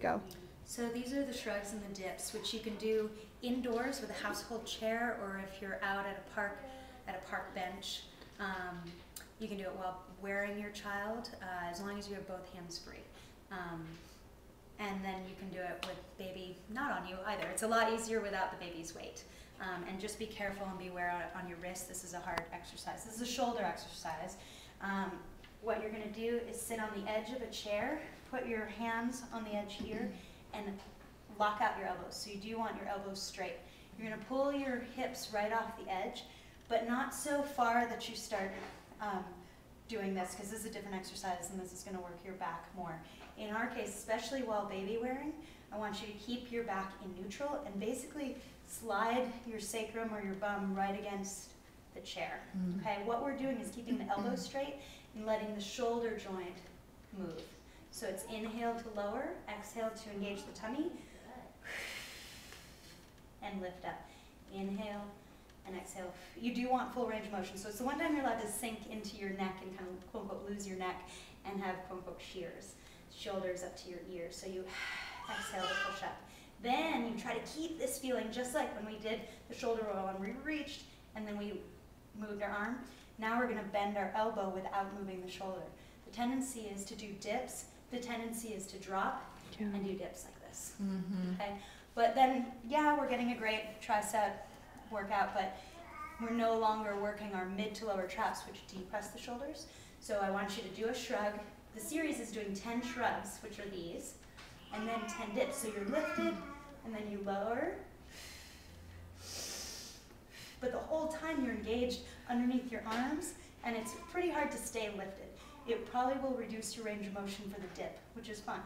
go. So these are the shrugs and the dips, which you can do indoors with a household chair, or if you're out at a park bench. You can do it while wearing your child, as long as you have both hands free. And then you can do it with baby not on you either. It's a lot easier without the baby's weight. And just be careful and beware on your wrist. This is a hard exercise. This is a shoulder exercise. What you're going to do is sit on the edge of a chair, put your hands on the edge here, and lock out your elbows. So you do want your elbows straight. You're going to pull your hips right off the edge, but not so far that you start doing this, because this is a different exercise and this is going to work your back more. In our case, especially while baby wearing, I want you to keep your back in neutral and basically slide your sacrum or your bum right against the chair. Okay, what we're doing is keeping the elbows straight and letting the shoulder joint move. So it's inhale to lower, exhale to engage the tummy, and lift up. Inhale and exhale. You do want full range of motion. So it's the one time you're allowed to sink into your neck and kind of quote unquote lose your neck and have quote unquote shears. Shoulders up to your ears. So you exhale to push up. Then you try to keep this feeling just like when we did the shoulder roll and we reached and then we moved our arm. Now we're going to bend our elbow without moving the shoulder. The tendency is to do dips. The tendency is to drop and do dips like this. Okay? But then, yeah, we're getting a great tricep workout, but we're no longer working our mid to lower traps, which depress the shoulders. So I want you to do a shrug. The series is doing 10 shrugs, which are these, and then 10 dips. So you're lifted, and then you lower. But the whole time you're engaged underneath your arms, and it's pretty hard to stay lifted. It probably will reduce your range of motion for the dip, which is fun.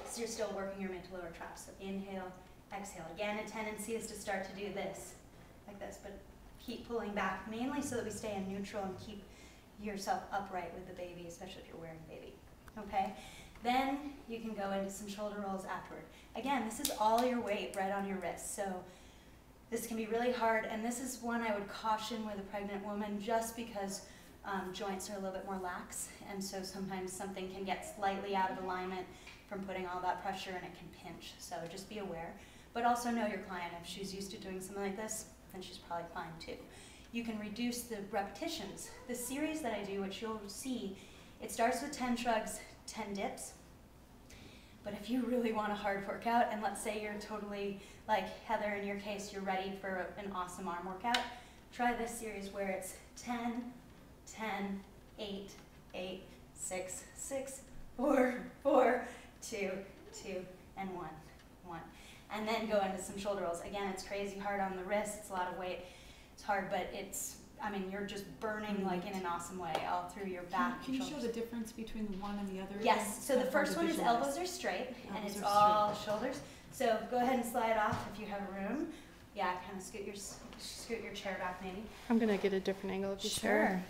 So you're still working your mid to lower traps. So inhale, exhale. Again, a tendency is to start to do this, like this, but keep pulling back, mainly so that we stay in neutral and keep yourself upright with the baby, especially if you're wearing baby. Okay? Then you can go into some shoulder rolls afterward. Again, this is all your weight right on your wrist. So this can be really hard, and this is one I would caution with a pregnant woman just because joints are a little bit more lax, and so sometimes something can get slightly out of alignment from putting all that pressure, and it can pinch. So just be aware. But also know your client. If she's used to doing something like this, then she's probably fine too. You can reduce the repetitions. The series that I do, which you'll see, it starts with 10 shrugs, 10 dips. But if you really want a hard workout, and let's say you're totally, like Heather in your case, you're ready for an awesome arm workout, try this series where it's 10, 10, 8, 8, 6, 6, 4, 4, 2, 2, and 1, 1. And then go into some shoulder rolls. Again, it's crazy hard on the wrist. It's a lot of weight. It's hard, but it's, I mean, you're just burning like in an awesome way all through your back. Can you show the difference between the one and the other? Yes. So the first one is elbows are straight, and it's all shoulders. So go ahead and slide off if you have room. Yeah, kind of scoot your chair back maybe. I'm going to get a different angle of the chair.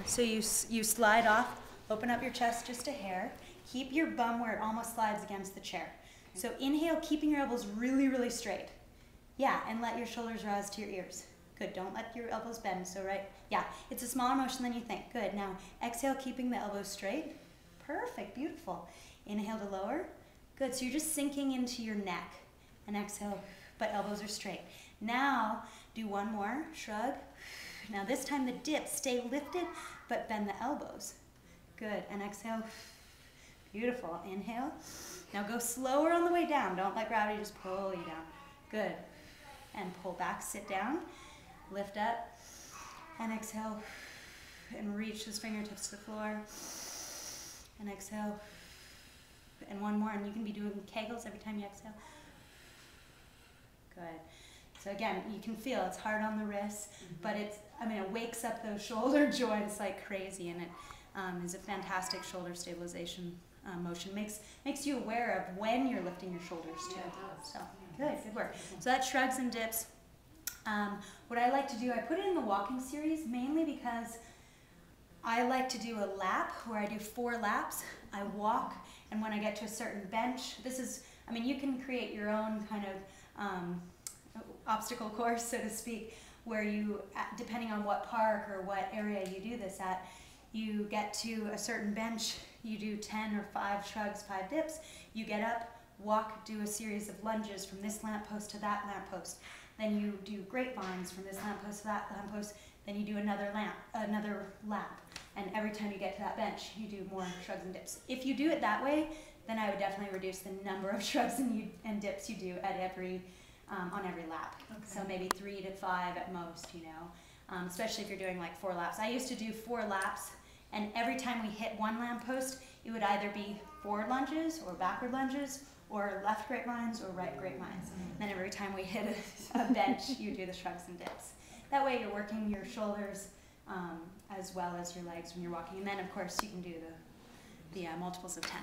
So you slide off, open up your chest just a hair. Keep your bum where it almost slides against the chair. So inhale, keeping your elbows really, really straight. Yeah, and let your shoulders rise to your ears. Good, don't let your elbows bend, so right, yeah, it's a smaller motion than you think. Good, now exhale, keeping the elbows straight. Perfect, beautiful. Inhale to lower. Good, so you're just sinking into your neck. And exhale, but elbows are straight. Now, do one more, shrug. Now this time the dip, stay lifted, but bend the elbows. Good, and exhale. Beautiful, inhale. Now go slower on the way down. Don't let gravity just pull you down. Good. And pull back, sit down, lift up, and exhale, and reach those fingertips to the floor, and exhale, and one more, and you can be doing kegels every time you exhale. Good. So again, you can feel it's hard on the wrists, but it's, I mean, it wakes up those shoulder joints like crazy, and it is a fantastic shoulder stabilization motion. Makes you aware of when you're lifting your shoulders too. So good work. So that's shrugs and dips. What I like to do, I put it in the walking series mainly because I like to do a lap where I do 4 laps. I walk, and when I get to a certain bench, this is, I mean, you can create your own kind of obstacle course, so to speak, where you, depending on what park or what area you do this at, You get to a certain bench, you do 10 or 5 shrugs, 5 dips, you get up, walk, do a series of lunges from this lamppost to that lamppost. Then you do grapevines from this lamppost to that lamppost, then you do another lap. And every time you get to that bench, you do more shrugs and dips. If you do it that way, then I would definitely reduce the number of shrugs and dips you do at on every lap. Okay. So maybe 3 to 5 at most, you know, especially if you're doing like 4 laps. I used to do 4 laps, and every time we hit one lamppost, it would either be forward lunges or backward lunges, or left grapevines or right grapevines. Then every time we hit a bench, you do the shrugs and dips. That way you're working your shoulders as well as your legs when you're walking. And then of course you can do the multiples of 10.